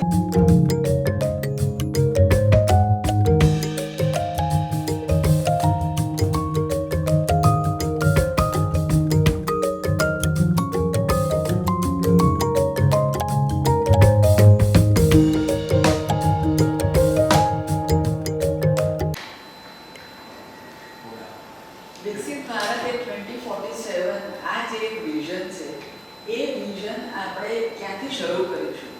વિકસિત ભારત એ 2047 આ જે એક વિઝન છે એ વિઝન આપણે ક્યાંથી શરૂ કરીશું?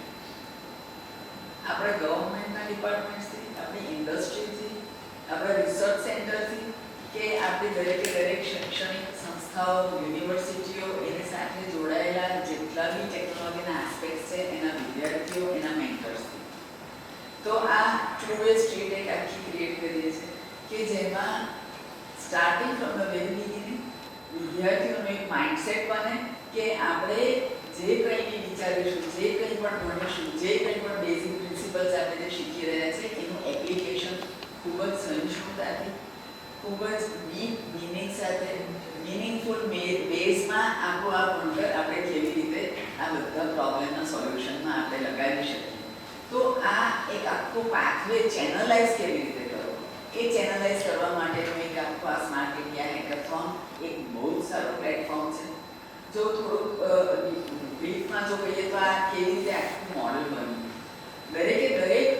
આપણે ગવર્મેન્ટના ડિપાર્ટમેન્ટ્સથી, આપણી ઇન્ડસ્ટ્રીથી, આપણા રિસર્ચ સેન્ટરથી, કે આપણી દરેક શૈક્ષણિક સંસ્થાઓ, યુનિવર્સિટીઓ, એની સાથે જોડાયેલા જેટલા બી ટેકનોલોજીના એસ્પેક્ટ છે એના વિદ્યાર્થીઓ, એના મેન્ટર્સથી. તો આ ટુ વે સ્ટ્રીટ એક આખી ક્રિએટ કરીએ છીએ કે જેમાં starting from the very beginning વિદ્યાર્થીઓનો એક માઇન્ડસેટ બને કે આપણે જે કંઈ બી વિચારીશું, જે કંઈ પણ ભણીશું, જે કંઈ પણ બેઝિક પ્રિન્સિપલ્સ આપણે જે શીખી રહ્યા છે એનું એપ્લિકેશન ખૂબ જ સહિષ્ણુતાથી, ખૂબ જ ડીપ મિનિંગ સાથે, મિનિંગફુલ બેઝમાં આપણું આ ભણતર આપણે કેવી રીતે આ બધા પ્રોબ્લેમના સોલ્યુશનમાં આપણે લગાવી શકીએ. તો આ એક આખો પાથવે ચેનલાઇઝ કેવી રીતે કરવો, એ ચેનલાઇઝ કરવા માટેનું એક આખું આ સ્માર્ટ ઇન્ડિયા હેકેથોન એક બહુ જ સારું પ્લેટફોર્મ છે. જો થોડુંક બ્રીફમાં જો કહીએ તો આ કેવી રીતે આખું મોડલ બન્યું. દરેક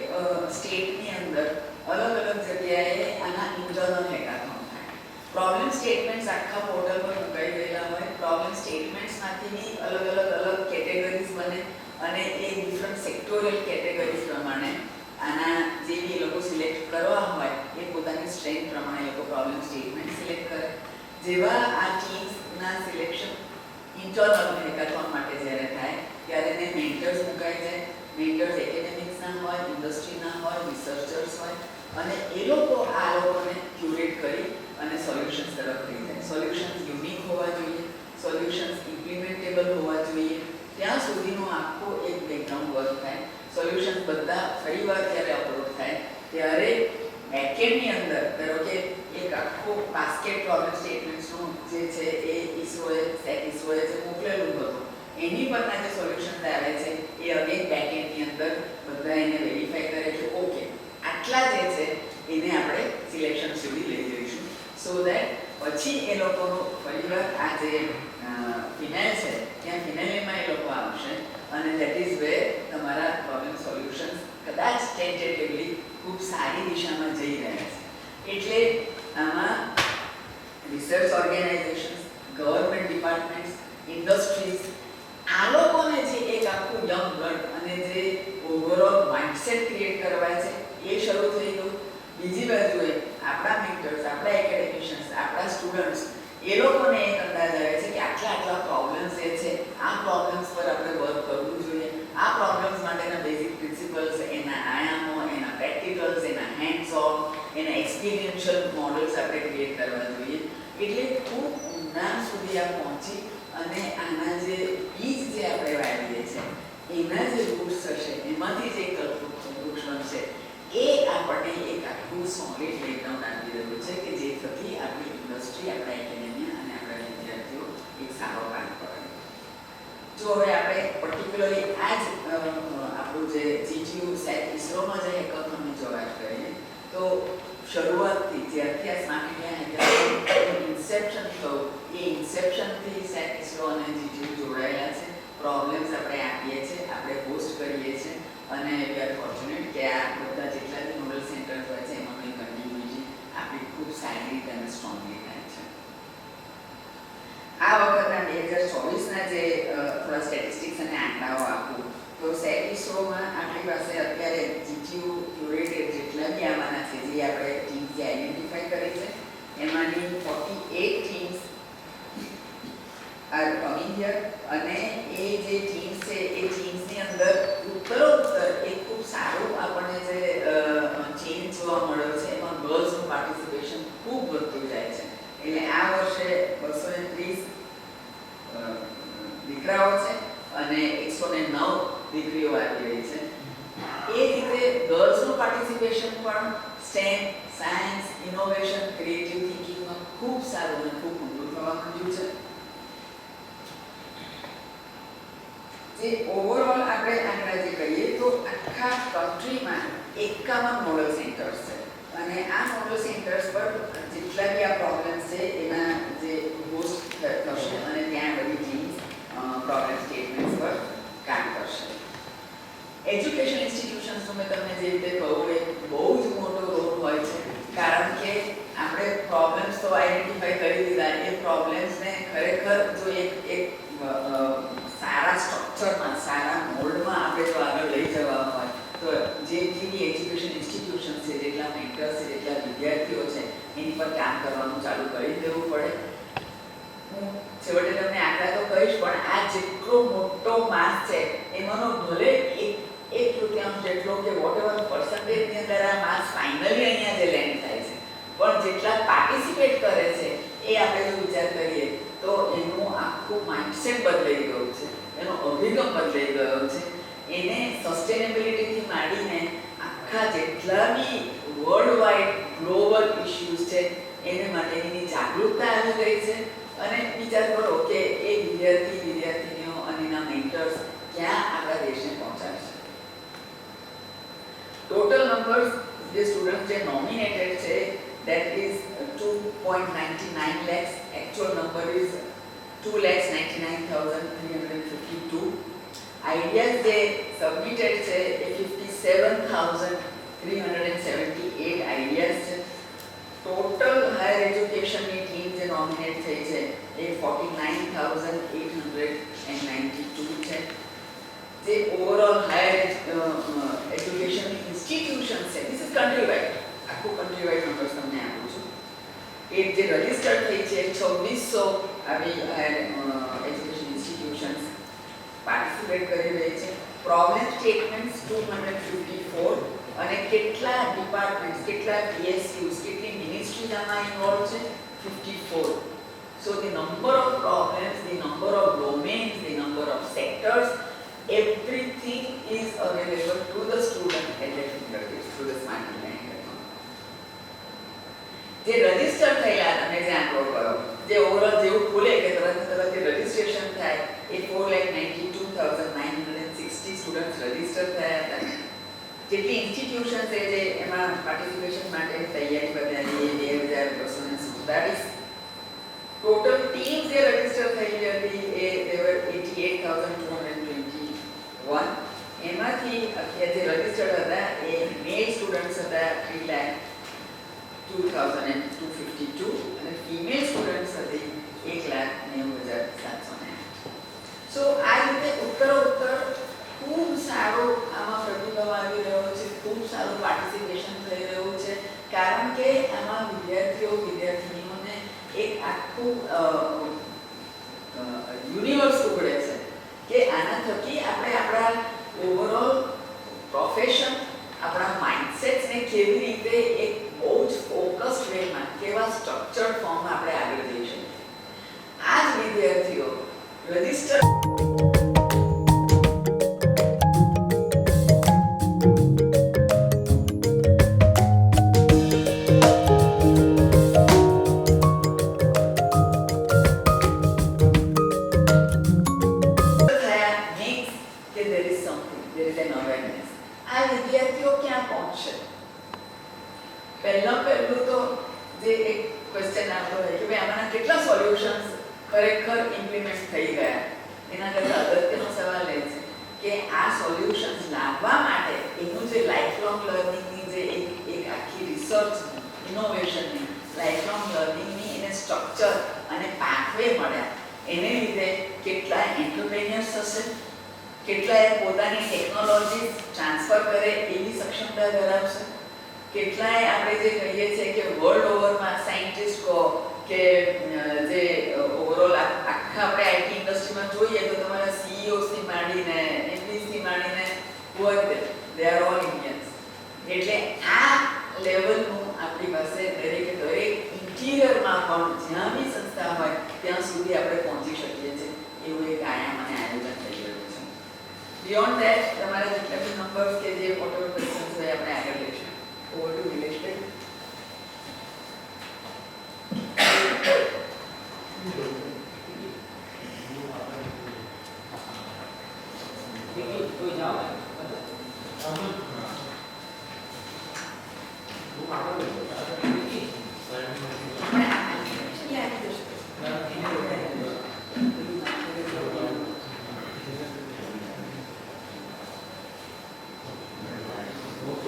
સ્ટેટની અંદર અલગ અલગ જગ્યાએ આના ઇન્ટરનલ હેકાથોન થાય. પ્રોબ્લેમ સ્ટેટમેન્ટ્સ આખા પોર્ટલ પર મુકાઈ ગયેલા હોય. પ્રોબ્લેમ સ્ટેટમેન્ટ્સમાંથી અલગ કેટેગરીઝ બને અને એ ડિફરન્ટ સેક્ટોરિયલ કેટેગરીઝ પ્રમાણે આના જે બી એ લોકો સિલેક્ટ કરવા હોય એ પોતાની સ્ટ્રેન્થ પ્રમાણે એ લોકો પ્રોબ્લેમ સ્ટેટમેન્ટ સિલેક્ટ કરે. જેવા આ ટીમ્સના સિલેક્શન ઇન્ટરનલ હેકાથોન માટે જ્યારે થાય ત્યારે એને મેન્ટર્સ મુકાઈ જાય. મેન્ટર્સ એકેડેમિક્સના હોય, ઇન્ડસ્ટ્રીના હોય, રિસર્ચર્સ હોય અને એ લોકોને ક્યુરેટ કરી અને સોલ્યુશન્સ તરફ લઈ જાય. સોલ્યુશન્સ યુનિક હોવા જોઈએ, સોલ્યુશન્સ ઇમ્પ્લિમેન્ટેબલ હોવા જોઈએ, ત્યાં સુધીનું આખું એક બેકગ્રાઉન્ડ વર્ક થાય. સોલ્યુશન્સ બધા ફરીવાર જ્યારે અપલોડ થાય ત્યારે બેકએન્ડની અંદર ધારો કે એક આખું બાસ્કેટ પ્રોબ્લેમ સ્ટેટમેન્ટ્સનું જે છે એ ઇસરોએ જે મોકલેલું હતું એની પરના જે સોલ્યુશન્સ આવે છે એ અગેન બેકએન્ડની અંદર બધા એને વેરીફાઈ કરે કે ઓકે આટલા જે છે એને આપણે સિલેક્શન સુધી લઈ જઈશું. સો દેટ પછી એ લોકોનું ફરીવાર આ જે ફિનાઇલ છે ત્યાં ફિનાઇલમાં એ લોકો આવશે અને દેટ ઇઝ વેર તમારા પ્રોબ્લેમ સોલ્યુશન્સ કદાચ ટેન્ટેટિવલી ખૂબ સારી દિશામાં જઈ રહ્યા છે. એટલે આમાં research organisations, government departments, industries આ લોકોને જે એક આખું યંગ બ્લડ અને જે ઓવરઓલ માઇન્ડસેટ ક્રિએટ કરવા છે એ શરૂ થઈ ગયું. બીજી બાજુએ આપણા મેન્ટર્સ, આપણા એકેડેમિશિયન્સ, આપણા સ્ટુડન્ટ્સ એ લોકોને એક અંદાજ આવે છે કે આટલા પ્રોબ્લેમ્સ જે છે આ પ્રોબ્લેમ્સ પર આપણે વર્ક કરવું જોઈએ. આ પ્રોબ્લેમ્સ માટેના બેઝિક પ્રિન્સિપલ્સ, એના આયામો, એના પ્રેક્ટિકલ્સ, એના હેન્ડ્સ ઓન, એના એક્સપિરિયન્શિયલ મોડલ્સ આપણે ક્રિએટ કરવા જોઈએ. એટલે ખૂબ ઊંડાણ સુધી આ પહોંચી અને આના જે બીજ જે આપણે વાવીએ છીએ એના જે રૂટ્સ હશે એમાંથી જે કલ્પવૃક્ષ છે એ આપણને એક આખું સોલિડ બેકગ્રાઉન્ડ આપી રહ્યું છે કે જે થકી આપણી ઇન્ડસ્ટ્રી, આપણા એકેડેમિયા અને આપણા વિદ્યાર્થીઓ એક સારો કામ કરે. જો હવે આપણે પર્ટિક્યુલરલી આ જ આપણું જે GTU સેટ ઇસરોમાં જે હેકાથોનની જો વાત કરીએ તો શરૂઆતથી જ્યારથી આ સ્માર્ટ ઇન્ડિયા હેકાથોન ઇન્સેપ્શન થયું એ ઇન્સેપ્શનથી સેટ ઇસરો અને GTU જોડાયેલા છે. પ્રોબ્લેમ્સ આપણે આપીએ છીએ, આપણે હોસ્ટ કરીએ છીએ અને વી આર ફોર્ચ્યુનેટ કે આ બધા જેટલા બી નોડલ સેન્ટર્સ હોય છે એમાંની કન્ટિન્યુટી આપણી ખૂબ સારી રીતે અને સ્ટ્રોંગલી થાય છે. આ વખતના 2024ના જે થોડા સ્ટેટિસ્ટિક્સ અને આંકડાઓ આપું તો સેટ ઇસરોમાં આપણી પાસે અત્યારે GTU ક્યુરેટેડ જેટલા બી આવવાના છે જે આપણે ટીમ્સ જે આઈડેન્ટિફાઈ કરી છે એમાંની 48 ટીમ્સ આર કમિંગ હિયર અને એ જે ટીમ્સ છે એ ટીમ્સની અંદર ઉત્તરોત્તર એક ખૂબ સારું આપણને જે ચેન્જ જોવા મળ્યો છે એમાં ગર્લ્સનું પાર્ટિસિપેશન ખૂબ વધતું જાય છે. એટલે આ વર્ષે 230 દીકરાઓ છે અને 109 દીકરીઓ આવી રહી છે. એ રીતે ગર્લ્સનું પાર્ટિસિપેશન પણ સ્ટેમ, સાયન્સ, ઇનોવેશન, ક્રિએટિવ થિંકિંગમાં ખૂબ સારું અને ખૂબ ઊંડું થવા માંડ્યું છે. જે ઓવરઓલ આપણે આંકડા જે કરીએ તો આખા કન્ટ્રીમાં 51 મોડલ સેન્ટર્સ છે અને આ મોડલ સેન્ટર્સ પર જેટલા બી આ પ્રોબ્લેમ્સ છે એના જે હોસ્ટ થશે અને ત્યાં બધી ટીમ્સ પ્રોબ્લેમ સ્ટેટમેન્ટ્સ પર કામ કરશે. એજ્યુકેશન ઇન્સ્ટિટ્યુશન્સનો મેં તમને જે રીતે કહું એ બહુ જ મોટો રોલ હોય છે, કારણ કે આપણે પ્રોબ્લેમ્સ તો આઈડેન્ટિફાઈ કરી દીધા, એ પ્રોબ્લેમ્સને ખરેખર જો એક સારા સ્ટ્રક્ચરમાં, સારા મોલ્ડમાં આપણે જો આગળ લઈ જવા હોય તો જે બી એજ્યુકેશન ઇન્સ્ટિટ્યુશન્સ છે, જેટલા મેન્ટર્સ છે, જેટલા વિદ્યાર્થીઓ છે, એની પર કામ કરવાનું ચાલુ કરી દેવું પડે. હું છેવટે તમને આંકડા તો કહીશ, પણ આ જેટલો મોટો માસ છે એમાંનો ભલે એક તૃતીયાંશ જેટલો કે વોટ એવર પર્સન્ટેજની અંદર આ માસ ફાઇનલી અહીંયા જે લેન્ડ થાય છે, પણ જેટલા પાર્ટિસિપેટ કરે છે એ આપણે જો વિચાર કરીએ તો એનું આખું માઇન્ડસેટ બદલાઈ ગયું છે, એનો અભિગમ બદલાઈ ગયો છે. એને સસ્ટેનેબિલિટીથી માંડીને આખા જેટલા બી વર્લ્ડ વાઇડ ગ્લોબલ ઇશ્યુઝ છે એને માટેની જાગૃતતા આવી ગઈ છે. અને વિચાર કરો કે એ વિદ્યાર્થીનીઓ અને એના મેન્ટર્સ ક્યાં આપણા દેશને પહોંચાડશે. ટોટલ નંબર્સ જે સ્ટુડન્ટ જે નોમિનેટેડ છે that is 2.99 lakhs. Actual number is 2,99,352. Ideas they submitted છે એ 57,378 ideas છે. ટોટલ હાયર એજ્યુકેશનની ટીમ જે નોમિનેટ થઈ છે એ 49,892 છે. જે ઓવરઓલ હાયર એજ્યુકેશનની ઇન્સ્ટિટ્યુશન છે, ધીસ ઇઝ કન્ટ્રી વાઇડ, આખું કન્ટ્રી વાઇડ નંબર્સ તમને આપું છું. એ જે રજિસ્ટર્ડ થઈ છે 2600 આવી હાયર એજ્યુકેશન ઇન્સ્ટિટ્યુશન્સ પાર્ટિસિપેટ કરી રહી છે. પ્રોબ્લેમ સ્ટેટમેન્ટ્સ 254 અને કેટલા ડિપાર્ટમેન્ટ્સ, કેટલા PSUs, કેટલી મિનિસ્ટ્રીઝ આમાં ઇન્વોલ્વ છે 54. So the number of problems, the number of domains, the number of sectors, everything is available to the student at their fingertips through the Smart Learning Platform. જે register થયેલા, તમે જે આંકડો કરો, જે ઓવરઓલ જેવું ખુલે કે તરત જે રજિસ્ટ્રેશન થાય એ 4,92,960 સ્ટુડન્ટ્સ રજિસ્ટર થયા હતા. જેટલી ઇન્સ્ટિટ્યુશન છે જે એમાં પાર્ટિસિપેશન માટે તૈયારી બતાવી એ 2,247. ટોટલ ટીમ જે રજિસ્ટર થયેલી હતી એ દેવર 88,221. એમાંથી અત્યારે જે રજિસ્ટર્ડ હતા એ મેલ સ્ટુડન્ટ્સ હતા 3,02,252 અને ફિમેલ સ્ટુડન્ટ્સ હતી 1,90,708. સો આ રીતે ઉત્તરોત્તર ખૂબ સારો આમાં પ્રતિભાવ આવી રહ્યો છે, ખૂબ સારું પાર્ટિસિપેશન થઈ રહ્યું છે, કારણ કે આમાં વિદ્યાર્થીઓને એક આખું યુનિવર્સ ઉઘડે છે કે આના થકી આપણે આપણા ઓવરઓલ પ્રોફેશન, આપણા માઇન્ડસેટ્સને કેવી રીતે એક બહુ જ ફોકસ્ડ વેમાં, કેવા સ્ટ્રક્ચર્ડ ફોર્મમાં આપણે આગળ જઈ શકીએ. આ જ વિદ્યાર્થીઓ રજિસ્ટર પહેલું તો જે એક ક્વેશ્ચન આપણો હોય કે ભાઈ આમાંના કેટલા સોલ્યુશન્સ ખરેખર ઇમ્પ્લિમેન્ટ થઈ ગયા. એના કરતાં અગત્યનો સવાલ એ છે કે આ સોલ્યુશન્સ લાવવા માટે એનું જે લાઈફલોંગ લર્નિંગની જે એક આખી રિસર્ચ, ઇનોવેશનની, લાઈફલોંગ લર્નિંગની એને સ્ટ્રક્ચર અને પાથવે મળ્યા. એને લીધે કેટલા એન્ટરપ્રેન્યોર્સ હશે, કેટલાએ પોતાની ટેકનોલોજી ટ્રાન્સફર કરે એવી સક્ષમતા ધરાવશે, કેટલાય આપણે જે કહીએ છીએ કે વર્લ્ડ ઓવરમાં સાયન્ટિસ્ટ કહો કે જે ઓવરઓલ આખા આપણે આઈટી ઇન્ડસ્ટ્રીમાં જોઈએ તો તમારા CEOsથી માંડીને MDsથી માંડીને દે આર ઓલ ઇન્ડિયન્સ. એટલે આ લેવલનું આપણી પાસે દરેક ઇન્ટિરિયરમાં પણ જ્યાં બી સંસ્થા હોય ત્યાં સુધી આપણે પહોંચી શકીએ છીએ એવું એક આયામ અને આયોજન થઈ રહ્યું છે. બિયોન્ડ ધેટ તમારા જેટલા બી નંબર્સ કે જે વોટર ક્વેશ્ચન્સ હોય આપણે આગળ લઈશું. Over to Nilesh. कोई जाओ गुड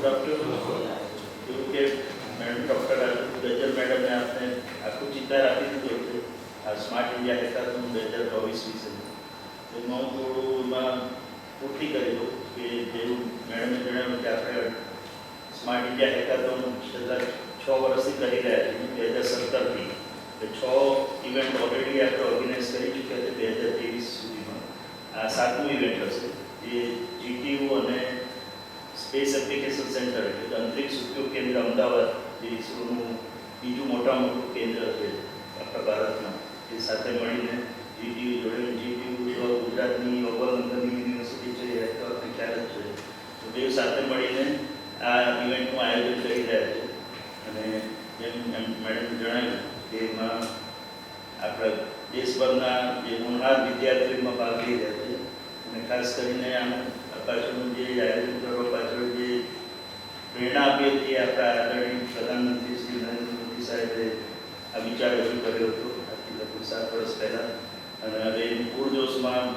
आफ्टरनून કે મેડમ ડૉક્ટર ગજ્જર મેડમને આપણે આખું ચિત્ર આપી દીધું છે આ સ્માર્ટ ઇન્ડિયા હેકાથોન 2024 વિશે. એમાં હું થોડું એમાં પૂર્તિ કરી દઉં કે જેવું મેડમે જણાવ્યું કે આપણે સ્માર્ટ ઇન્ડિયા હેકાથોન છેલ્લા 6 વર્ષથી કરી રહ્યા છીએ 2017થી. એટલે 6 ઇવેન્ટ ઓલરેડી આપણે ઓર્ગેનાઇઝ કરી ચૂક્યા છે 2023 સુધીમાં. આ 7મું ઇવેન્ટ હશે જે જીટીયુ અને સ્પેસ એપ્લિકેશન સેન્ટર એટલે અંતરિક્ષ ઉદ્યોગ કેન્દ્ર અમદાવાદ જે ઇસરોનું બીજું મોટું કેન્દ્ર છે આપણા ભારતમાં, એ સાથે મળીને જીટીયુ જોડે જીટીયુ ગુજરાતની ઓવર નંબરની યુનિવર્સિટી છે એ તો આપણે ખ્યાલ જ છે. તો બે સાથે મળીને આ ઇવેન્ટનું આયોજન કરી રહ્યા છે. અને જેમ મેડમ જણાવ્યું કે એમાં આપણા દેશભરના જે હોનહાર વિદ્યાર્થીઓ એમાં ભાગ લઈ રહ્યા છે. અને ખાસ કરીને આનું પાછળનું જે આયોજન કરવા પાછળ જે પ્રેરણા આપી હતી આપણા આદરણીય પ્રધાનમંત્રી શ્રી નરેન્દ્ર મોદી સાહેબે આ વિચાર રજૂ કર્યો હતો આજથી લગભગ 7 વર્ષ પહેલાં. અને હવે પૂરજોશમાં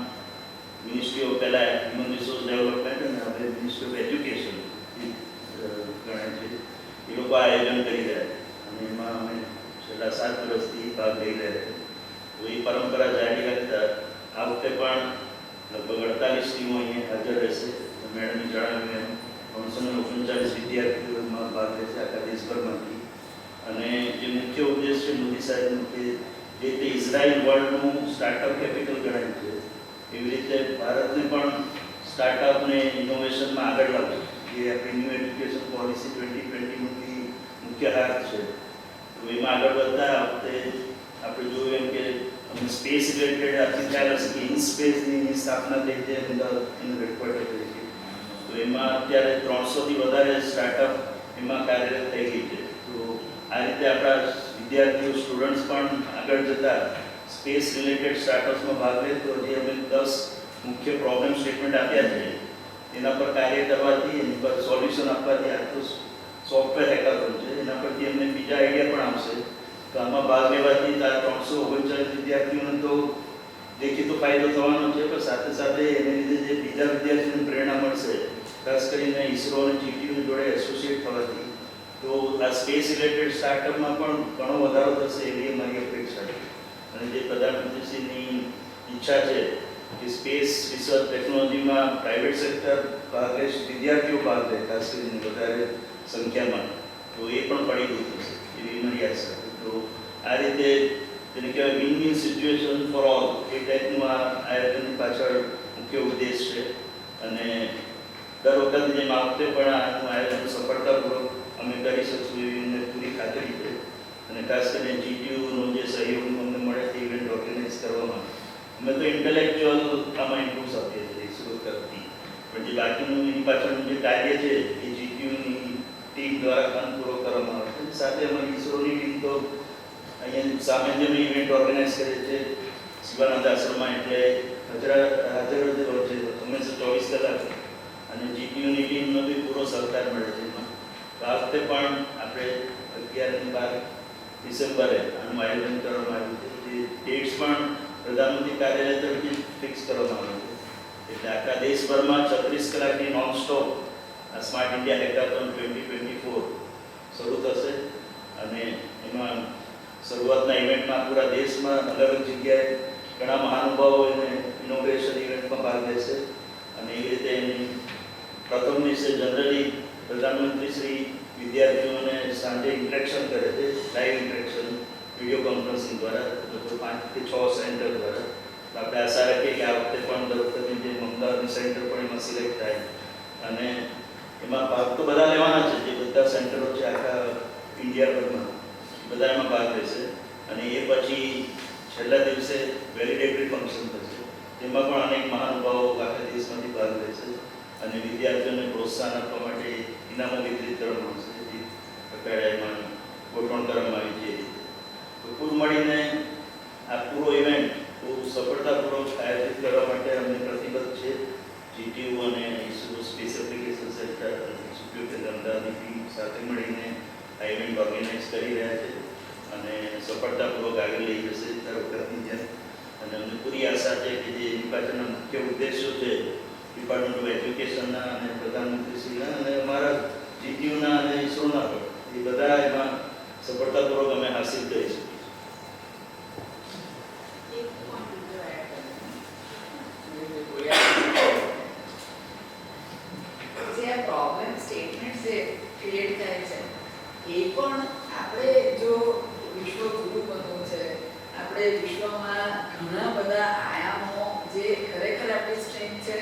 મિનિસ્ટ્રી ઓફ પહેલાં હ્યુમન રિસોર્સ ડેવલપમેન્ટ અને હવે મિનિસ્ટ્રી ઓફ એજ્યુકેશન ગણાય છે એ લોકો આયોજન કરી રહ્યા છે. અને એમાં અમે છેલ્લા 7 વર્ષથી ભાગ લઈ રહ્યા છીએ. તો એ પરંપરા જારી રાખતા આ વખતે પણ લગભગ 48 ટીમો અહીંયા હાજર રહેશે. મેડમે જણાવ્યું એમ 339 વિદ્યાર્થીઓમાં ભાગ લેશે આખા દેશભરમાંથી. અને જે મુખ્ય ઉદ્દેશ છે મોદી સાહેબનો કે જે તે ઇઝરાયલ વર્લ્ડનું સ્ટાર્ટઅપ કેપિટલ ગણાય છે એવી રીતે ભારતને પણ સ્ટાર્ટઅપને ઇનોવેશનમાં આગળ લાવવું જે આપણી ન્યૂ એજ્યુકેશન પોલિસી 2020માંથી મુખ્ય હાથ છે. તો એમાં આગળ વધતા આ વખતે આપણે જોયું એમ કે સ્પેસ રિલેટેડ આપણી ખ્યાલ હશે કે ઇન સ્પેસની સ્થાપના થઈ છે એનું હેડક્વાર્ટર તરીકે. તો એમાં અત્યારે 300થી વધારે સ્ટાર્ટઅપ એમાં કાર્યરત થઈ ગઈ છે. તો આ રીતે આપણા વિદ્યાર્થીઓ સ્ટુડન્ટ્સ પણ આગળ જતા સ્પેસ રિલેટેડ સ્ટાર્ટઅપ્સમાં ભાગ લે તો જે અમે 10 મુખ્ય પ્રોબ્લેમ સ્ટેટમેન્ટ આપ્યા છે એના પર કાર્ય કરવાથી એની પર સોલ્યુશન આપવાથી આ તો સોફ્ટવેર હેકાથોન છે એના પરથી એમને બીજા આઈડિયા પણ આવશે. તો આમાં ભાગ લેવાથી 339 વિદ્યાર્થીઓને તો દેખીતો ફાયદો થવાનો છે, પણ સાથે સાથે એને લીધે જે બીજા વિદ્યાર્થીઓને પ્રેરણા મળશે ખાસ કરીને ઇસરો અને જીટીયુ જોડે એસોસિએટ થવાથી. તો આ સ્પેસ રિલેટેડ સ્ટાર્ટઅપમાં પણ ઘણો વધારો થશે એવી અમારી અપેક્ષા છે. અને જે પ્રધાનમંત્રીશ્રીની ઈચ્છા છે કે સ્પેસ રિસર્ચ ટેકનોલોજીમાં પ્રાઇવેટ સેક્ટર ભાગ લે, વિદ્યાર્થીઓ ભાગ લે ખાસ કરીને વધારે સંખ્યામાં, તો એ પણ ફળીભૂત થશે એવી મારી આશા. તો આ રીતે જેને કહેવાય win win situation for all એ ટાઈપનું આ આયોજનની પાછળ મુખ્ય ઉદ્દેશ છે. અને દર વખતે જેમ આ વખતે પણ આનું આયોજન સફળતાપૂર્વક અમે કરી શકશું એવી અમને પૂરી ખાતરી છે. અને ખાસ કરીને જીટીયુનો જે સહયોગ અમને મળે તે ઇવેન્ટ ઓર્ગેનાઇઝ કરવામાં અમે તો ઇન્ટેલેક્ચ્યુઅલ આમાં ઇમ્પ્રૂવ આપીએ છીએ ઇસરો તરફથી, પણ જે બાકીનું એની પાછળનું જે કાર્ય છે એ જીટીયુની ટીમ દ્વારા કામ પૂરો કરવામાં આવે છે. સાથે અમારી ઇસરોની ટીમ તો અહીંયા સામાન્ય ઇવેન્ટ ઓર્ગેનાઇઝ કરે છે શિવાનંદ આશ્રમમાં, એટલે હાજર જ રહે છે હંમેશા 24 કલાક. અને જીટીયુની ટીમનો બી પૂરો સહકાર મળે છે એમાં. તો આ વખતે પણ આપણે 11 અને 12 ડિસેમ્બરે આનું આયોજન કરવામાં આવ્યું છે. જે ડેટ્સ પણ પ્રધાનમંત્રી કાર્યાલય તરફથી ફિક્સ કરવામાં આવ્યું છે. એટલે આખા દેશભરમાં 36 કલાકની નોન સ્ટોપ આ સ્માર્ટ ઇન્ડિયા હેકાથોન 2024 શરૂ થશે. અને એમાં શરૂઆતના ઇવેન્ટમાં પૂરા દેશમાં અલગ અલગ જગ્યાએ ઘણા મહાનુભાવો એને ઇનોગ્રેશન ઇવેન્ટમાં ભાગ લેશે. અને એવી રીતે એની પ્રથમ દિવસે જનરલી પ્રધાનમંત્રી શ્રી વિદ્યાર્થીઓને સાંજે ઇન્ટરેક્શન કરે છે, લાઈવ ઇન્ટરેક્શન વિડીયો કોન્ફરન્સિંગ દ્વારા, લગભગ 5 થી 6 સેન્ટર દ્વારા. તો આપણે આશા રાખીએ કે આ વખતે પણ દર વખતે જે અમદાવાદની સેન્ટર પણ એમાં સિલેક્ટ થાય. અને એમાં ભાગ તો બધા લેવાના છે, જે બધા સેન્ટરો છે આખા ઇન્ડિયાભરમાં બધા એમાં ભાગ લેશે. અને એ પછી છેલ્લા દિવસે વેલિડેટરી ફંક્શન થશે, તેમાં પણ અનેક મહાનુભાવો આખા દેશમાંથી ભાગ લેશે. અને વિદ્યાર્થીઓને પ્રોત્સાહન આપવા માટે ઇનામો વિતરિત કરવામાં આવશે, જે પ્રકારે એમાં ગોઠવણ કરવામાં આવી છે. તો કુલ મળીને આ પૂરો ઇવેન્ટ ખૂબ સફળતાપૂર્વક આયોજિત કરવા માટે અમને પ્રતિબદ્ધ છે જીટીયુ અને ISRO space application centre department of એજ્યુકેશનના અને પ્રધાનમંત્રીશ્રીના અને અમારા જીટીયુના અને ઇસરોના પણ એ બધા એમાં સફળતાપૂર્વક અમે હાસિલ કરી શકીએ. એક point બીજો add કરવાનો. જે આ પ્રોબ્લેમ સ્ટેટમેન્ટ જે ક્રિએટ થાય છે એ પણ આપણે જો વિશ્વ પૂરું બનવું છે, આપણે વિશ્વમાં ઘણા બધા આયામો જે ખરેખર આપણી સ્ટ્રેન્થ છે,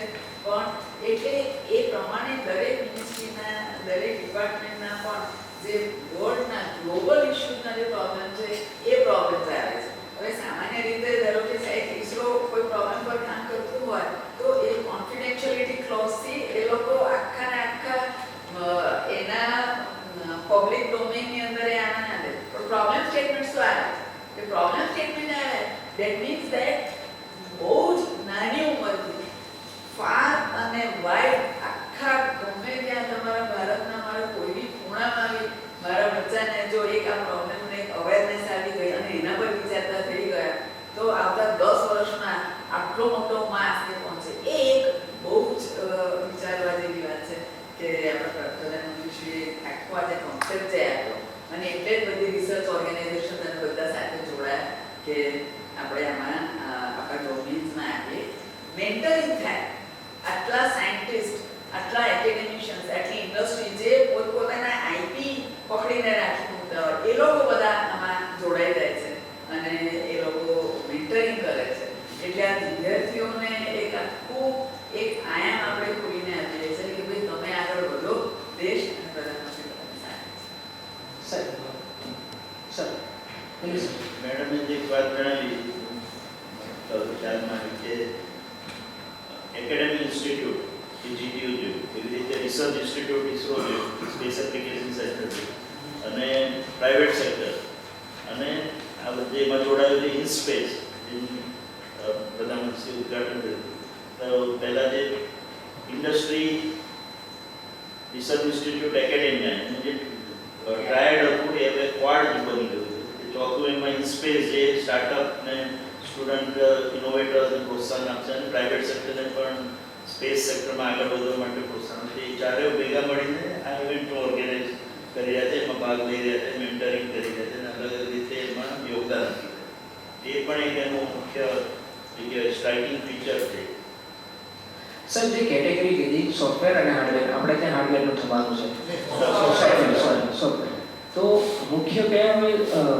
પણ એટલે એ પ્રમાણે દરેક મિનિસ્ટ્રીના દરેક ડિપાર્ટમેન્ટના પણ જે વર્લ્ડના ગ્લોબલ ઇસ્યુઝના જે પ્રોબ્લેમ છે એ પ્રોબ્લેમ્સ આવે છે. હવે સામાન્ય રીતે ધારો કે સાહેબ ઇસરો કોઈ પ્રોબ્લેમ પર કામ કરતું હોય તો એ કોન્ફિડેન્શિયલિટી ક્લોઝથી એ લોકો આખા ને આખા એના પબ્લિક ડોમેનની અંદર એ આના ના દે. પણ પ્રોબ્લેમ સ્ટેટમેન્ટ્સ તો આવે છે. એ પ્રોબ્લેમ સ્ટેટમેન્ટ આવે દેટ મીન્સ દેટ બહુ જ નાની ઉંમરથી ફાર અને વાઇડ આખા ગમે ત્યાં તમારા ભારતના મારા કોઈ બી ખૂણામાં આવી મારા બચ્ચાને જો એક આ પ્રોબ્લેમને એક અવેરનેસ આવી ગઈ અને એના પર વિચારતા થઈ ગયા તો આવતા 10 વર્ષમાં આટલો મોટો માસ કે પહોંચે. એ એક બહુ જ વિચારવા જેવી વાત છે કે આપણા પ્રધાનમંત્રીશ્રીએ આખો આજે કોન્સેપ્ટ છે આપ્યો અને એટલે જ બધી રિસર્ચ ઓર્ગેનાઇઝેશન અને બધા સાથે જોડાયા કે આપણે આમાં આપણા ડોમેન્સમાં આપીએ. મેન્ટરિંગ થાય. આટલા સાયન્ટિસ્ટ, આટલા એકેડેમિશિયન્સ, આટલી ઇન્ડસ્ટ્રી જે પોતપોતાના આઈપી પકડીને રાખી મૂકતા હોય એ લોકો બધા આમાં જોડાઈ જાય છે અને એ લોકો મેન્ટરિંગ કરે છે. એટલે આ વિદ્યાર્થીઓને એક આખું એક આયામ આપણે ખોલીને આપીએ છીએ કે ભાઈ તમે આગળ વધો, દેશ અને પ્રધાનમંત્રી તમારી સાથે સર મેડમે જે વાત જણાવી ખ્યાલમાં આવી કે એકેડેમિક ઇન્સ્ટિટ્યૂટ કે જીટીયુ જોયું, એવી રીતે રિસર્ચ ઇન્સ્ટિટ્યૂટ ઇસરો જોયું, સ્પેસ એપ્લિકેશન સેન્ટર જોયું અને પ્રાઇવેટ સેક્ટર અને આ બધે એમાં જોડાયેલું ઇન સ્પેસ પ્રધાનમંત્રી ઉદઘાટન કર્યું. તો પહેલાં જે ઇન્ડસ્ટ્રી રિસર્ચ ઇન્સ્ટિટ્યૂટ એકેડેમિયા એનું જે ટ્રાયડ હતું એ હવે ક્વાડ બની ગયું છે. ચોથું એમાં ઇન સ્પેસ જે સ્ટાર્ટઅપ ને સ્ટુડન્ટ ઇનોવેટર્સને પ્રોત્સાહન આપશે અને પ્રાઇવેટ સેક્ટરને પણ સ્પેસ સેક્ટરમાં આગળ વધવા માટે પ્રોત્સાહન આપશે. એ ચારેય ભેગા મળીને આ ઇવેન્ટ ઓર્ગેનાઇઝ કરી રહ્યા છે, એમાં ભાગ લઈ રહ્યા છે, મેન્ટરિંગ કરી રહ્યા છે અને અલગ અલગ રીતે એમાં યોગદાન આપી રહ્યા છે. એ પણ એક એનું મુખ્ય સ્ટ્રાઇકિંગ ફીચર છે. સર જે કેટેગરી કીધી સોફ્ટવેર અને હાર્ડવેર, આપણે ત્યાં હાર્ડવેરનું થવાનું છે. સોફ્ટવેર તો મુખ્ય કયા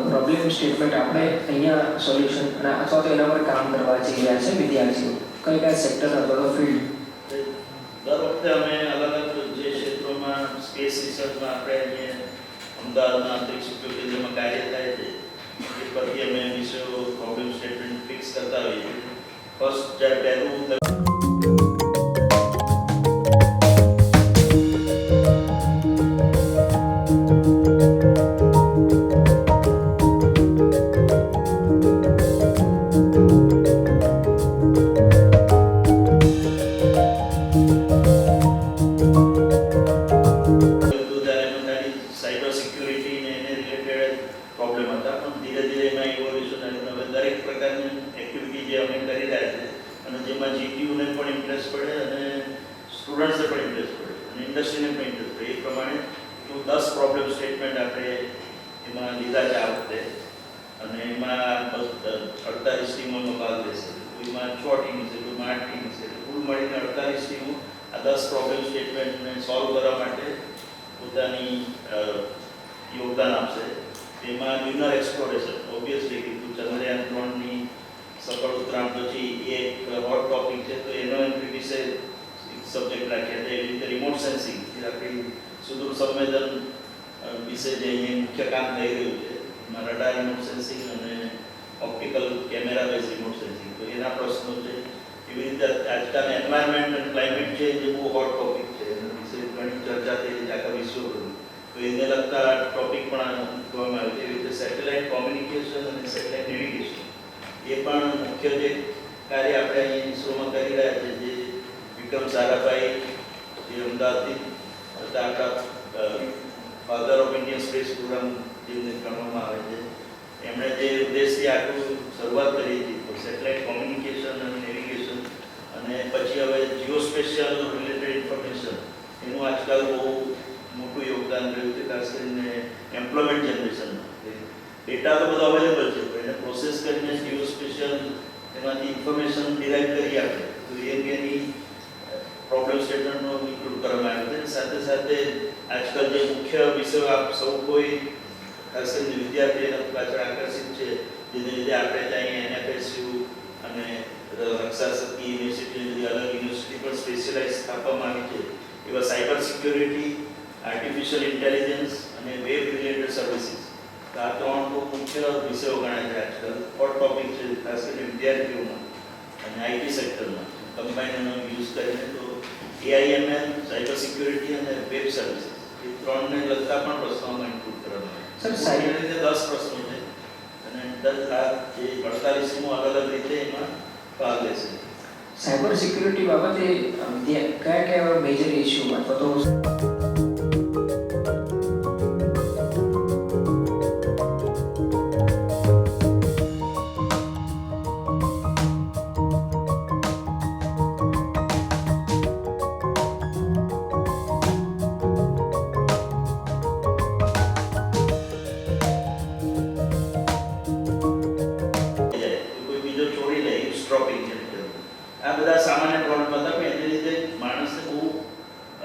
પ્રોબ્લેમ સ્ટેટમેન્ટ આપણે અહીંયા સોલ્યુશન અને અથવા તો એના પર કામ કરવા જઈ રહ્યા છે વિદ્યાર્થીઓ, કઈ કયા સેક્ટર અથવા તો ફિલ્ડ? દર વખતે અમે અલગ અલગ જે ક્ષેત્રોમાં સ્પેસ રિસર્ચમાં આપણે અહીંયા અમદાવાદના અંતરિક્ષ ઉપયોગ કેન્દ્રમાં કાર્ય થાય છે એ પરથી અમે વિષયો પ્રોબ્લેમ સ્ટેટમેન્ટ ફિક્સ કરતા હોઈએ છીએ. ફર્સ્ટ જ્યારે પહેલું યોગદાન આપશે. તેમાં લ્યુનર એક્સપ્લોરેશન ઓબ્વિયસલી કીધું, ચંદ્રયાન-3ની સફળ ઉતરાણ પછી એ એક હોટ ટોપિક છે તો એનો વિશે સબ્જેક્ટ રાખ્યા છે. એવી રીતે રિમોટ સેન્સિંગ જે આપણી સુદૂર સંવેદન વિશે જે અહીંયા મુખ્ય કામ થઈ રહ્યું છે એમાં રડાર રિમોટ સેન્સિંગ અને optical camera base remote sensing તો એના પ્રશ્નો છે. એવી રીતે આજકાલ એન્વાયરમેન્ટ અને ક્લાઇમેટ ચેન્જ એ બહુ હોટ ટોપિક છે, એના વિશે ઘણી ચર્ચા થઈ રહી છે આખા વિશ્વભરમાં. તો એને લગતા ટોપિક પણ મૂકવામાં આવે છે. એવી રીતે સેટેલાઇટ કોમ્યુનિકેશન અને સેટેલાઇટ નેવિગેશન એ પણ મુખ્ય જે કાર્ય આપણે અહીં ઇસરોમાં કરી રહ્યા છે. જે વિક્રમ સારાભાઈ જે અમદાવાદથી હતા, આપણા father of Indian space programme જેમને ગણવામાં આવે છે, એમણે જે ઉદ્દેશથી આખું શરૂઆત કરી હતી તો સેટેલાઇટ કોમ્યુનિકેશન અને નેવિગેશન અને પછી હવે જીઓસ્પેશિયલ રિલેટેડ ઇન્ફોર્મેશન એનું આજકાલ બહુ મોટું યોગદાન રહ્યું છે, ખાસ કરીને એમ્પ્લોયમેન્ટ જનરેશનમાં. ડેટા તો બધો અવેલેબલ છે, પણ એને પ્રોસેસ કરીને જીઓસ્પેશિયલ એમાંથી ઇન્ફોર્મેશન ડિરાઈવ કરી આપે તો એ એની પ્રોબ્લેમ સ્ટેટમેન્ટનો ઇન્ક્લુડ કરવામાં આવ્યો છે. સાથે સાથે આજકાલ જે મુખ્ય વિષયો આપ સૌ કોઈ ખાસ કરીને વિદ્યાર્થીઓ પાછળ આકર્ષિત છે, જેને લીધે આપણે ત્યાં NFSU અને રક્ષા શક્તિ યુનિવર્સિટી જેવી અલગ યુનિવર્સિટી પણ સ્પેશિયલાઇઝ સ્થાપવામાં આવી છે, એવા સાયબર સિક્યોરિટી, આર્ટિફિશિયલ ઇન્ટેલિજન્સ અને વેબ રિલેટેડ સર્વિસીસ. આ ત્રણ તો મુખ્ય વિષયો ગણાય છે આજકાલ. હોટ ટોપિક છે ખાસ કરીને વિદ્યાર્થીઓમાં અને આઈટી સેક્ટરમાં કમ્બાઈન એનો યુઝ કરીને. તો AIML, સાયબર સિક્યોરિટી અને વેબ સર્વિસીસ એ ત્રણને લગતા પણ પ્રશ્નોમાં ઇન્ક્લુડ કરવામાં આવે. સર, સાયબર રીતે 10 પ્રશ્નો છે અને 10 આ જે 48મો અલગ અલગ રીતે એમાં ભાગ લેશે. સાયબર સિક્યુરિટી બાબતે કયા કયા મેજર ઇસ્યુ અથવા તો આ બધા સામાન્ય પ્રોબ્લેમ હતા, પણ એને લીધે માણસને બહુ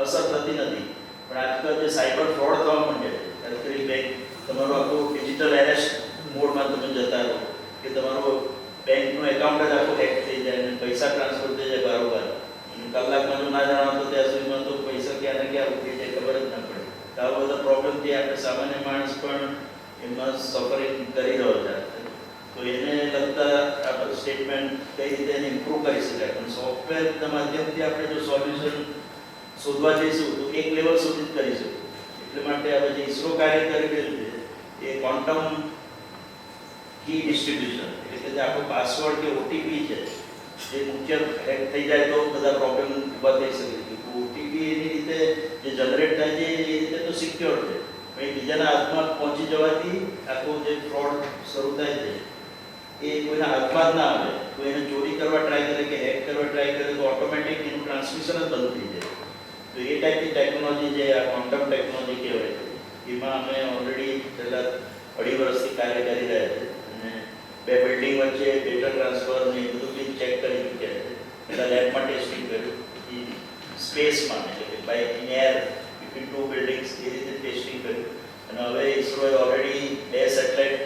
અસર થતી નથી. પણ આજકાલ જે સાયબર ફ્રોડ થવા માંડ્યા છે, ખાસ કરી બેંક તમારો આખો ડિજિટલ એરેસ્ટ મોડમાં તમે જતા રહો કે તમારો બેંકનો એકાઉન્ટ જ આખો હેક થઈ જાય અને પૈસા ટ્રાન્સફર થઈ જાય બરોબર. કલાકમાં જો ના જાણો તો ત્યાં સુધીમાં તો પૈસા ક્યાં ને ક્યાં ઉઠી જાય ખબર જ ના પડે. તો આવા બધા પ્રોબ્લેમથી આપણે સામાન્ય માણસ પણ એમાં સફરિંગ કરી રહ્યો છે. તો એને લગતા આપણે સ્ટેટમેન્ટ કઈ રીતે એને ઇમ્પ્રૂવ કરી શકાય, પણ સોફ્ટવેરના માધ્યમથી આપણે જો સોલ્યુશન શોધવા જઈશું તો એક લેવલ સુધી જ કરી શકીએ. એટલે માટે હવે જે ISRO કાર્ય કરી રહ્યું છે એ ક્વોન્ટમ કી ડિસ્ટ્રીબ્યુશન, એટલે કે જે આપણો પાસવર્ડ કે ઓટીપી છે જે મુખ્ય હેક થઈ જાય તો બધા પ્રોબ્લેમ ઊભા થઈ શકે છે. ઓટીપી એની રીતે જે જનરેટ થાય છે એ રીતે તો સિક્યોર છે, પણ બીજાના હાથમાં પહોંચી જવાથી આખો જે ફ્રોડ શરૂ થાય છે એ કોઈના હાથમાં જ ના આવે. કોઈ એને ચોરી કરવા ટ્રાય કરે કે હેક કરવા ટ્રાય કરે તો ઓટોમેટિક એનું ટ્રાન્સમિશન જ બંધ થઈ જાય. તો એ ટાઈપની ટેકનોલોજી જે આ ક્વોન્ટમ ટેકનોલોજી કહેવાય છે, એમાં અમે ઓલરેડી છેલ્લા 2.5 વર્ષથી કાર્ય કરી રહ્યા છે અને 2 બિલ્ડિંગ વચ્ચે ડેટા ટ્રાન્સફર ને એ બધું બી ચેક કરી ચૂક્યા છે. પહેલાં લેબમાં ટેસ્ટિંગ કર્યું, પછી સ્પેસમાં એટલે કે by in air between 2 buildings એ રીતે ટેસ્ટિંગ કર્યું. અને હવે ઇસરોએ ઓલરેડી 2 સેટેલાઇટ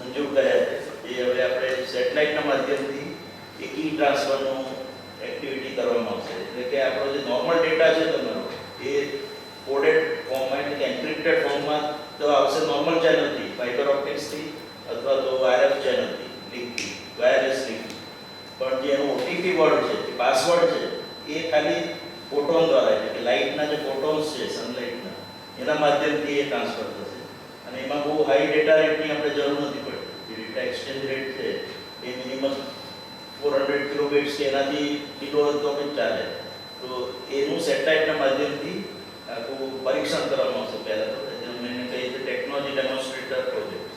મંજૂર કર્યા છે. એ હવે આપણે સેટેલાઇટના માધ્યમથી એ કી ટ્રાન્સફરનું એક્ટિવિટી કરવામાં આવશે. એટલે કે આપણો જે નોર્મલ ડેટા છે તમારો એ કોડેડ ફોર્મમાં એટલે કે એન્ક્રિપ્ટેડ ફોર્મમાં તો આવશે નોર્મલ ચેનલથી, ફાઇબર ઓપ્ટિક્સથી અથવા તો RF ચેનલથી લિંકથી, વાયરલેસ લિંક. પણ જે એનો ઓટીપી વર્ડ છે કે પાસવર્ડ છે એ ખાલી ફોટોન દ્વારા એટલે કે લાઇટના જે ફોટોન્સ છે સનલાઇટના એના માધ્યમથી એ ટ્રાન્સફર થશે. અને એમાં બહુ હાઈ ડેટા રેટની આપણે જરૂર નથી પડતી. ડેટા એક્સચેન્જ રેટ છે એ મિનિમમ 400 કિલોબિટ્સ કે એનાથી કિલો તો પણ ચાલે. તો એનું સેટેલાઇટના માધ્યમથી આખું પરીક્ષણ કરવામાં આવશે. પહેલાં તો જેમ એને કહીએ છીએ ટેકનોલોજી ડેમોન્સ્ટ્રેટર પ્રોજેક્ટ,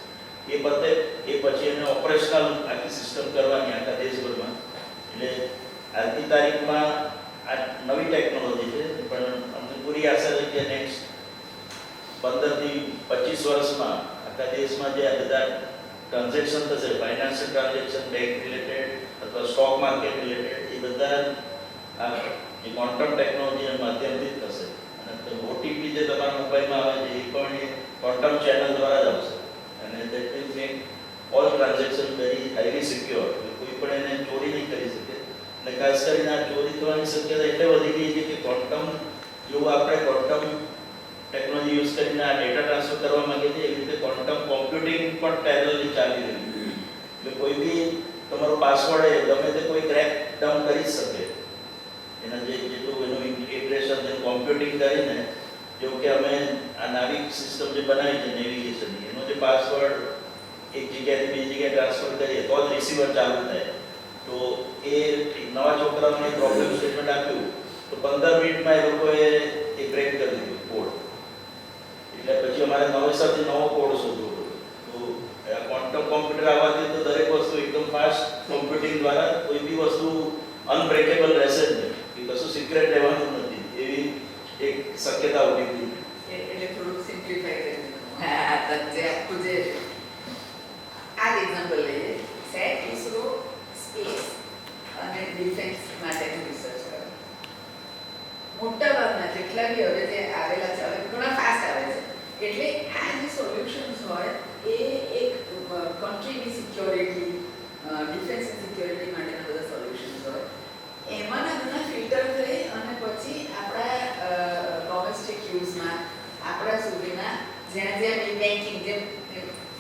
એ પતે એ પછી એને ઓપરેશનલ આખી સિસ્ટમ કરવાની આખા દેશભરમાં. એટલે આજની તારીખમાં આ નવી ટેકનોલોજી છે, પણ અમને પૂરી આશા છે કે નેક્સ્ટ 15 થી 25 વર્ષમાં આખા દેશમાં જે આ બધા ટ્રાન્ઝેક્શન થશે, ફાઇનાન્શિયલ ટ્રાન્ઝેક્શન, બેંક રિલેટેડ અથવા સ્ટોક માર્કેટ રિલેટેડ, એ બધા આ જે ક્વોન્ટમ ટેકનોલોજીના માધ્યમથી જ થશે. અને ઓટીપી જે તમારા મોબાઈલમાં આવે છે એ પણ એ ક્વોન્ટમ ચેનલ દ્વારા જ આવશે. અને that will make all transaction very highly secure. કોઈ પણ એને ચોરી નહીં કરી શકે. અને ખાસ કરીને આ ચોરી થવાની શક્યતા એટલે વધી ગઈ છે કે ક્વોન્ટમ જેવું આપણે ક્વોન્ટમ ટેકનોલોજી યુઝ કરીને આ ડેટા ટ્રાન્સફર કરવા માંગીએ છીએ, એવી રીતે ક્વોન્ટમ કોમ્પ્યુટિંગ પણ પેરેલલી ચાલી રહ્યું છે. એટલે કોઈ બી તમારો પાસવર્ડ એ ગમે તે કોઈ ક્રેક ડાઉન કરી જ શકે. એના જેટલું એનું ઇન્ટિગ્રેશન જે કોમ્પ્યુટિંગ કરીને, જેવું કે અમે આ નાવિક સિસ્ટમ જે બનાવી છે નેવિગેશનની, એનો જે પાસવર્ડ એક જગ્યાએથી બીજી જગ્યાએ ટ્રાન્સફર કરીએ તો જ રિસીવર ચાલુ થાય. તો એ નવા છોકરાઓને પ્રોબ્લેમ સ્ટેટમેન્ટ આપ્યું તો 15 મિનિટમાં એ લોકોએ એ બ્રેક કરી દીધું કોડ. એટલે પછી અમારે નવેસરથી નવો કોડ શોધવો પડ્યો. તો આ ક્વોન્ટમ કોમ્પ્યુટર આવવાથી તો દરેક વસ્તુ એકદમ ફાસ્ટ કોમ્પ્યુટિંગ દ્વારા કોઈ બી વસ્તુ અનબ્રેકેબલ રહેશે જ નહીં. એ કશું કશું સિક્રેટ રહેવાનું નથી એવી એક શક્યતા ઊભી થઈ. એટલે થોડુંક સિમ્પ્લિફાઈ કરી હા જે આખું જે આ એક્ઝામ્પલ લઈએ સેટ ઇસરો સ્પેસ અને ડિફેન્સ માટેનું રિસર્ચ કરે. મોટા ભાગના જેટલા બી હવે જે આવેલા છે હવે ઘણા ફાસ્ટ આવે છે એટલે આ જે સોલ્યુશન્સ હોય એ એક કન્ટ્રીની સિક્યોરિટી ડિફેન્સ સિક્યોરિટી માટેના બધા સોલ્યુશન્સ હોય એમાંના ઘણા ફિલ્ટર થઈ અને પછી આપણા ડોમેસ્ટિક યુઝમાં આપણા સુધીના જ્યાં જ્યાં બેન્કિંગ જેમ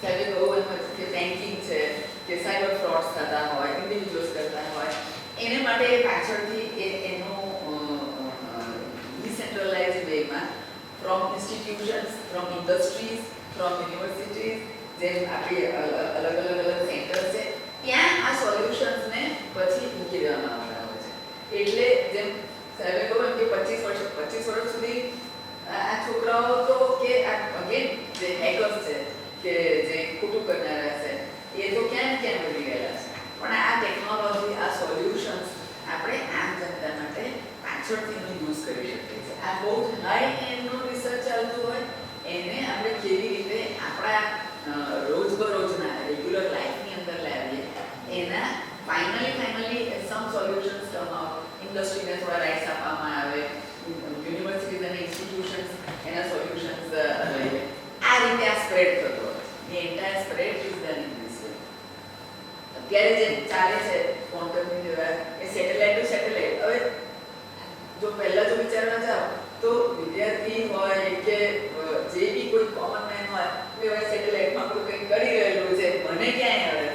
સાહેબે કહું એમ કે બેન્કિંગ છે કે સાયબર ફ્રોડ્સ થતા હોય ઇન્ડિવિજ્યુઅલ્સ કરતા હોય એને માટે પાછળથી એનું ડિસેન્ટ્રલાઇઝ વેમાં from institutions from industries from universities જેમ આપણી અલગ સેન્ટર છે ત્યાં આ સોલ્યુશન્સને પછી મૂકી દેવામાં આવતા હોય છે. એટલે જેમ સાહેબે કહ્યું એમ કે 25 વર્ષ સુધી આ છોકરાઓ તો કે અગેન જે હેકર્સ છે કે જે ખોટું કરનારા છે એ તો ક્યાં વધી ગયેલા છે પણ આ ટેકનોલોજી આ સોલ્યુશન્સ આપણે આમ જનતા માટે પાછળથી એનો યુઝ કરી શકીએ છીએ. આ બહુ હાઈ એન્ડનું રિસર્ચ ચાલતું હોય એને આપણે કેવી રીતે આપણા રોજબરોજના રેગ્યુલર લાઈફની અંદર લાવીએ એના ફાઇનલી સમ સોલ્યુશન્સ કમ આઉટ. ઇન્ડસ્ટ્રીને થોડા રાઇટ્સ આપવામાં આવે, યુનિવર્સિટીઝ અને ઇન્સ્ટિટ્યુશન્સ એના સોલ્યુશન્સ લઈએ. આ રીતે આ સ્પ્રેડ થતો હોય. The entire spread is done in this way. અત્યારે જે ચાલે છે ક્વોન્ટમની જેવા એ સેટેલાઇટ ટુ સેટેલાઇટ. હવે જો પહેલા જો વિચારવા જાઓ તો વિદ્યાર્થી હોય કે જે બી કોઈ કોમન મેન હોય કે હવે સેટેલાઇટમાં કોઈ કંઈક કરી રહેલું છે મને ક્યાંય અડે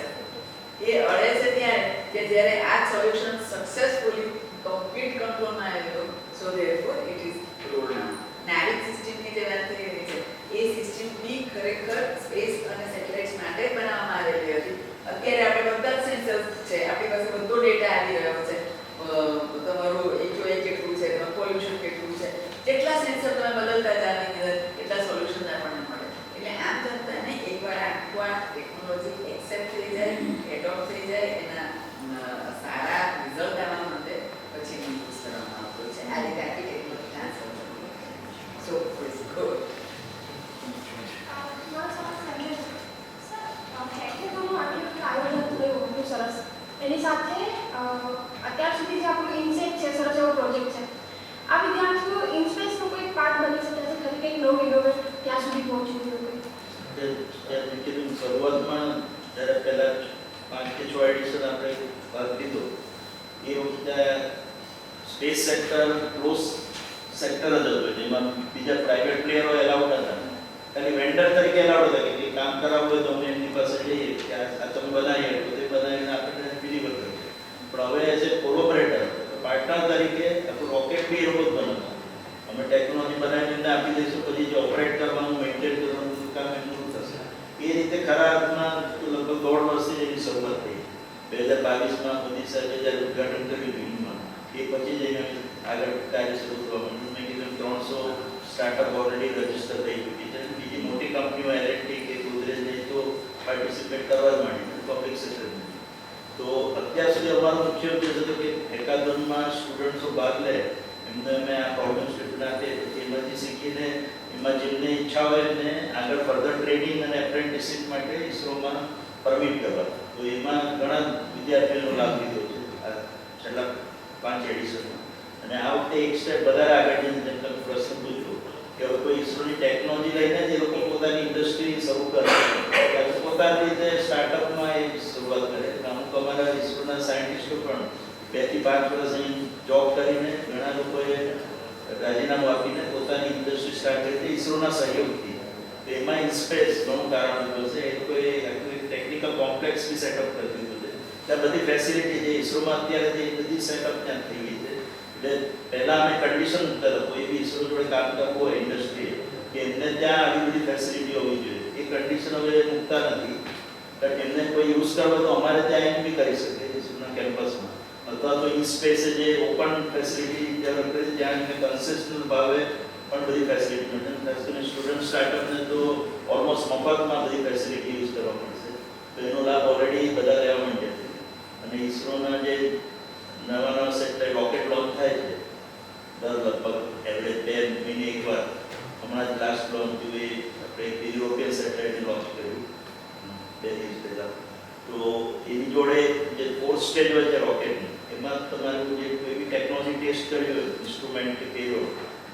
છે એ અડે છે ત્યારે કે જ્યારે આ સોલ્યુશન સક્સેસફુલી કમ્પ્લીટ કંટ્રોલમાં આવ્યું so therefore it is rolled out. NavIC સિસ્ટમની જે વાત થઈ રહી છે એ સિસ્ટમ બી ખરેખર સ્પેસ અને સેટેલાઇટ્સ માટે બનાવવામાં આવેલી હતી. અત્યારે આપણે બધા જ સેન્સર્સ છે, આપણી પાસે બધો ડેટા આવી રહ્યો છે, તમારું AQI કેટલું છે, તમારું પોલ્યુશન કેટલું છે, જેટલા સેન્સર તમે બદલતા જાવ એટલા સોલ્યુશન આપણને મળે. એટલે આમ જનતાને એકવાર આખું આ ટેકનોલોજી એક્સેપ્ટ થઈ જાય, એડોપ્ટ થઈ જાય, એના સારા રિઝલ્ટ આવવા માટે પછી એનો યુઝ કરવામાં આવતો છે. આ રીતે આખી technology transfer so please go. સરસ. એની સાથે અત્યાર સુધી જે આપણું ઇન્સેટ છે, સરસ એવો પ્રોજેક્ટ છે. આ વિદ્યાર્થીઓ ઇન્સ્પેસનો કોઈ પાર્ટ બની શકે છે, ખરી કંઈક નવું ઇનોવેટ ત્યાં સુધી પહોંચવું જોઈએ. કીધું શરૂઆતમાં જ્યારે પહેલા 5 કે 6 એડિશન આપણે ભાગ લીધો એ વખતે સ્પેસ સેક્ટર ક્લોઝ સેક્ટર જ હતું જેમાં બીજા પ્રાઇવેટ પ્લેયરો એલાઉડ હતા. ખાલી વેન્ડર તરીકે એલાઉડ હતા કે કામ કરાવવું હોય તો અમે એમની પાસે જઈએ કે આ તમે બનાવી આપો, તે બનાવીને આપણે ડિલિવર કરીએ. પણ હવે એઝ એ કોલોબરેટર પાર્ટનર તરીકે આપણું રોકેટ બી એ લોકો જ બનાવતા. અમે ટેકનોલોજી બનાવીને આપી દઈશું, પછી જે ઓપરેટ કરવાનું મેન્ટેન કરવાનું કામ એમનું થશે. એ રીતે ખરા અર્થમાં લગભગ 1.5 વર્ષથી એની શરૂઆત થઈ. 2022માં મોદી સાહેબે જ્યારે ઉદઘાટન કર્યું દિલ્હીમાં એ પછી જ એને આગળ કાર્ય શરૂ કરવા માંડ્યું. મેં કીધું 300 સ્ટાર્ટઅપ ઓલરેડી રજીસ્ટર થઈ ચૂકી છે. બીજી મોટી કંપનીઓ એલએનટી કે ગોદરેજ તો પાર્ટિસિપેટ કરવા જ માંડી પબ્લિક સેક્ટરની. તો અત્યાર સુધી અમારો મુખ્ય ઉદ્દેશ હતો કે હેકાથોનમાં સ્ટુડન્ટ્સો ભાગ લે, એમને અમે આ પ્રોબ્લેમ સ્ટેટમેન્ટ આપીએ, પછી એમાંથી શીખીને એમાં જેમને ઈચ્છા હોય એમને આગળ ફર્ધર ટ્રેનિંગ અને એપ્રેન્ટિસશીપ માટે ઇસરોમાં પરમિટ કરવા. તો એમાં ઘણા વિદ્યાર્થીઓનો લાભ લીધો છે આ છેલ્લા 5 એડિશનમાં. અને આ વખતે એક સ્ટેપ વધારે આગળ જઈને જેમ તમે પ્રશ્ન પૂછ્યો કે હવે કોઈ ઇસરોની ટેકનોલોજી લઈને જે લોકો પોતાની ઇન્ડસ્ટ્રી શરૂ કરે ત્યારે પોતાની રીતે સ્ટાર્ટઅપમાં એ શરૂઆત કરે. અમુક અમારા ઇસરોના સાયન્ટિસ્ટો પણ 2 થી 5 વર્ષ અહીં જોબ કરીને ઘણા લોકોએ રાજીનામું આપીને પોતાની ઇન્ડસ્ટ્રી સ્ટાર્ટ કરી ઇસરોના સહયોગથી. તો એમાં ઇન્સ્પેસ ઘણું કારણ હતું છે. એ લોકોએ આખું એક ટેકનિકલ કોમ્પ્લેક્સ બી સેટઅપ કરી દીધું છે. ત્યાં બધી ફેસિલિટી જે ઇસરોમાં અત્યારે જે બધી સેટઅપ ત્યાં થઈ ગઈ છે. એટલે પહેલાં અમે કન્ડિશન મૂકતા હતા કોઈ બી ઇસરો જોડે કામ કરવું હોય ઇન્ડસ્ટ્રીએ કે એમને ત્યાં આવી બધી ફેસિલિટી હોવી જોઈએ. એ કન્ડિશન હવે મૂકતા નથી. કારણ કે એમને કોઈ યુઝ કરવો તો અમારે ત્યાં એમ બી કરી શકે ઇસરોના કેમ્પસમાં, અથવા તો ઇન્સ્પેસે જે ઓપન ફેસિલિટી ડેવલપ કરી ત્યાં એમને કન્સેશનલ ભાવે પણ બધી ફેસિલિટી મળે. ખાસ કરીને સ્ટુડન્ટ સ્ટાર્ટઅપને તો ઓલમોસ્ટ મફતમાં બધી ફેસિલિટી યુઝ કરવા મળશે. તો એનો લાભ ઓલરેડી બધા લેવા માંડ્યા છે. અને ઇસરોના જે નવા સેટેલાઇટ રોકેટ લોન્ચ થાય છે સ્ટેજ હોય છે રોકેટની, એમાં તમારું જે કોઈ બી ટેકનોલોજી ટેસ્ટ કર્યો હોય, ઇન્સ્ટ્રુમેન્ટ કે કર્યો,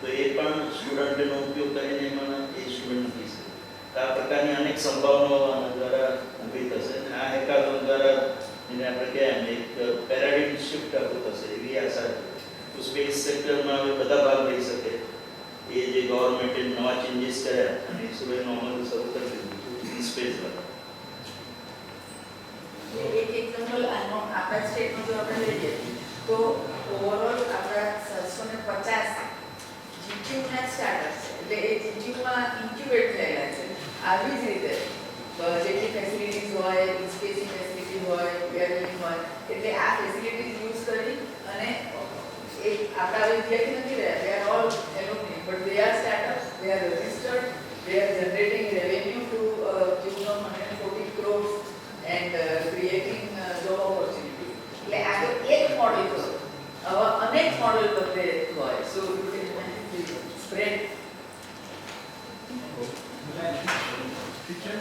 તો એ પણ સ્ટુડન્ટનો ઉપયોગ કરીને એમાં એ સ્ટુડન્ટ મૂકી શકે. તો આ પ્રકારની અનેક સંભાવનાઓ આના દ્વારા ઊભી થશે અને આ હેકાથોન દ્વારા જેને આપણે કહેવાય એક પેરાડિમ શિફ્ટ આપણું થશે એવી આશા છે. તો સ્પેસ સેક્ટરમાં હવે બધા ભાગ લઈ શકે. એ જે ગવર્મેન્ટે નવા ચેન્જીસ કર્યા અને ઇસરોએ અમલ શરૂ કરી દીધું સ્પેસમાં. એક એક્ઝામ્પલ આનો આપણા સ્ટેટમાં જો આપણે લઈએ તો ઓવરઓલ આપણા 750 જીટીયુના સ્ટાર્ટઅપ છે, એટલે એ જીટીયુમાં ઇન્ક્યુબેટ થયેલા છે. આવી જ રીતે જેટલી ફેસિલિટીઝ હોય, સ્પેસની ફેસિલિટી હોય, વેરવિંગ હોય, એટલે આ ફેસિલિટીઝ યુઝ કરી અને એક આપણા વિદ્યાર્થી નથી રહ્યા, they are all alumni, but they are startups, they are registered, they are generating revenue to tune of 140 crores and creating job opportunities. એટલે આ તો એક મોડેલ હતો, આવા અનેક મોડેલ બધે હોય. So you can spread. Teacher?